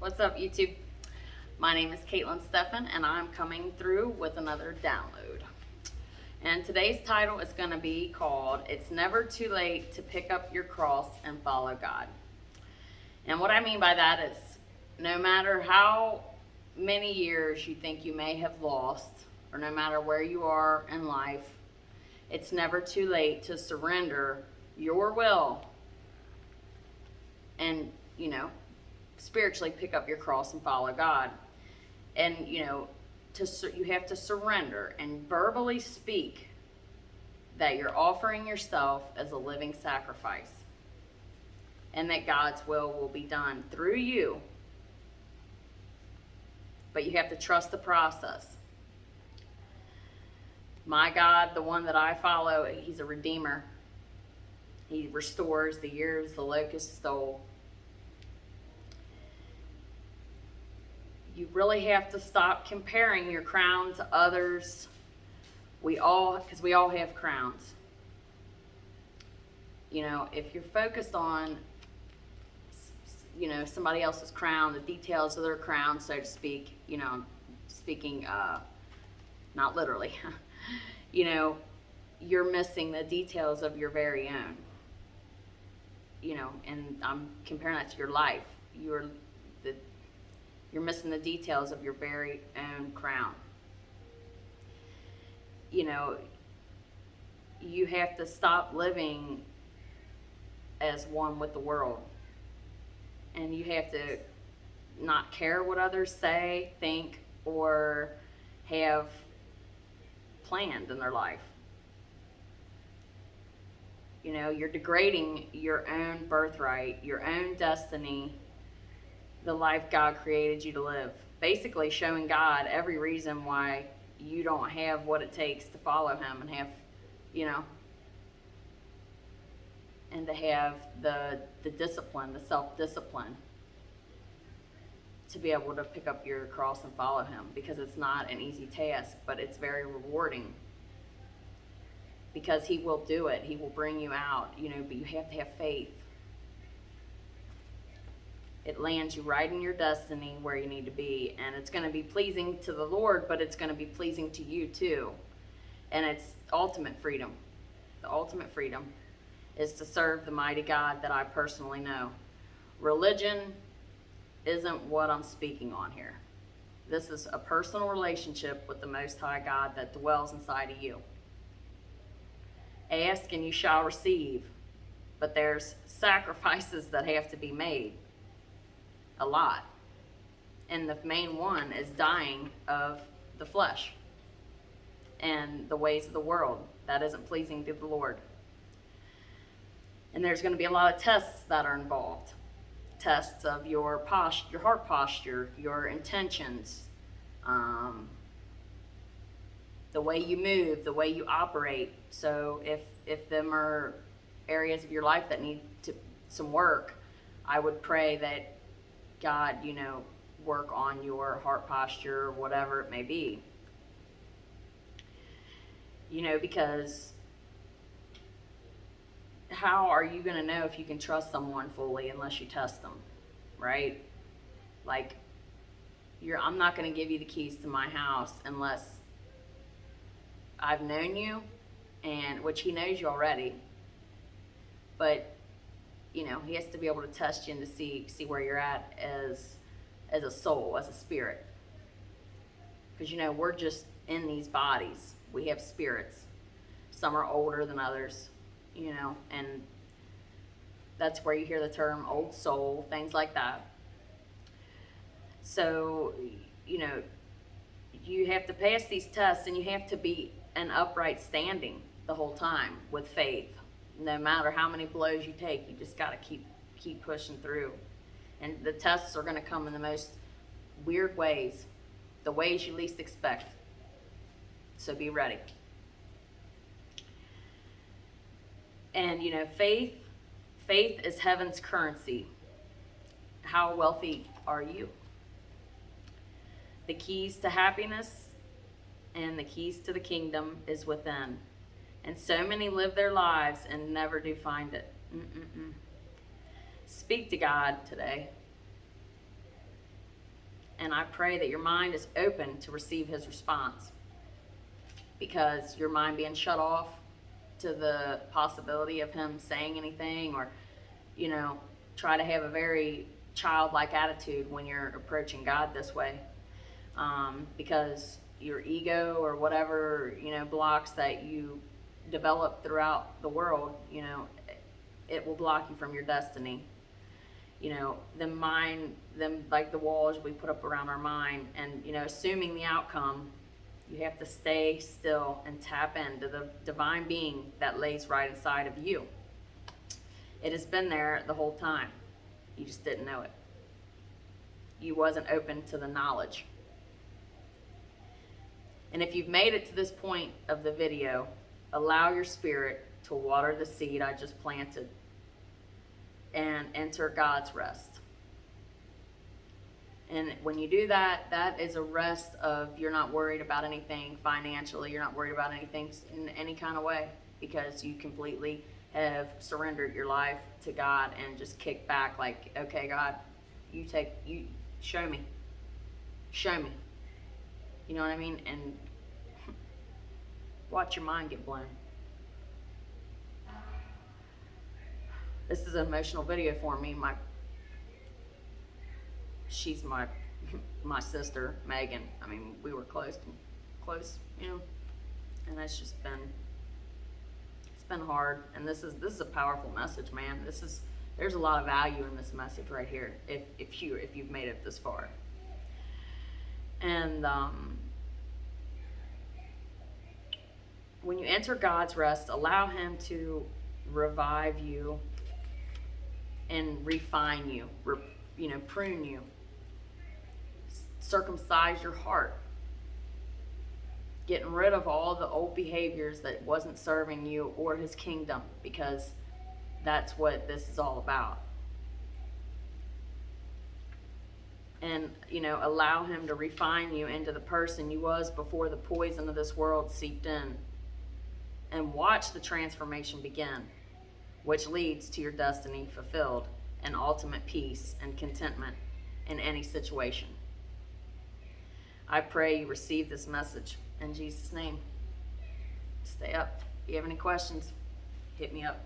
What's up, YouTube? My name is Caitlin Steffen, and I'm coming through with another download. And today's title is going to be called, It's Never Too Late to Pick Up Your Cross and Follow God. And what I mean by that is, no matter how many years you think you may have lost, or no matter where you are in life, it's never too late to surrender your will and, spiritually pick up your cross and follow God. And, you have to surrender and verbally speak that you're offering yourself as a living sacrifice and that God's will be done through you. But you have to trust the process. My God, the one that I follow, he's a redeemer. He restores the years the locust stole. You really have to stop comparing your crown to others. Because we all have crowns. If you're focused on, somebody else's crown, the details of their crown, so to speak, speaking, not literally, you're missing the details of your very own. And I'm comparing that to your life. You're missing the details of your very own crown. You have to stop living as one with the world. And you have to not care what others say, think, or have planned in their life. You're degrading your own birthright, your own destiny, the life God created you to live. Basically showing God every reason why you don't have what it takes to follow him and have, and to have the discipline, the self-discipline to be able to pick up your cross and follow him, because it's not an easy task, but it's very rewarding, because he will do it. He will bring you out, but you have to have faith. It lands you right in your destiny where you need to be, and it's going to be pleasing to the Lord, but it's going to be pleasing to you too. And it's ultimate freedom. The ultimate freedom is to serve the mighty God that I personally know. Religion isn't what I'm speaking on here. This is a personal relationship with the Most High God that dwells inside of you. Ask and you shall receive, but there's sacrifices that have to be made. A lot. And the main one is dying of the flesh and the ways of the world that isn't pleasing to the Lord. And there's going to be a lot of tests that are involved. Tests of your heart posture, your intentions, the way you move, the way you operate. So if them are areas of your life that need some work, I would pray that God, work on your heart posture, whatever it may be. Because how are you going to know if you can trust someone fully unless you test them, right? Like, I'm not going to give you the keys to my house unless I've known you, and which he knows you already. But he has to be able to test you and to see where you're at as a soul, as a spirit. Because, we're just in these bodies. We have spirits. Some are older than others, and that's where you hear the term old soul, things like that. So, you have to pass these tests, and you have to be in upright standing the whole time with faith. No matter how many blows you take, you just got to keep pushing through. And the tests are going to come in the most weird ways, the ways you least expect. So be ready. And, faith is heaven's currency. How wealthy are you? The keys to happiness and the keys to the kingdom is within. And so many live their lives and never do find it. Speak to God today. And I pray that your mind is open to receive his response, because your mind being shut off to the possibility of him saying anything, or, try to have a very childlike attitude when you're approaching God this way, because your ego or whatever, blocks that you develop throughout the world, it will block you from your destiny. Like the walls we put up around our mind, and, assuming the outcome, you have to stay still and tap into the divine being that lays right inside of you. It has been there the whole time. You just didn't know it. You wasn't open to the knowledge. And if you've made it to this point of the video, allow your spirit to water the seed I just planted and enter God's rest. And when you do that, that is a rest of, you're not worried about anything financially, you're not worried about anything in any kind of way, because you completely have surrendered your life to God and just kick back like, okay, God, you show me. You know what I mean? And watch your mind get blown. This is an emotional video for me. She's my sister, Megan. I mean, we were close, and it's been hard. And this is a powerful message, man. There's a lot of value in this message right here, if you've made it this far. And when you enter God's rest, allow him to revive you and refine you, prune you, circumcise your heart, getting rid of all the old behaviors that wasn't serving you or his kingdom, because that's what this is all about. And, allow him to refine you into the person you was before the poison of this world seeped in. And watch the transformation begin, which leads to your destiny fulfilled and ultimate peace and contentment in any situation. I pray you receive this message in Jesus' name. Stay up. If you have any questions, hit me up.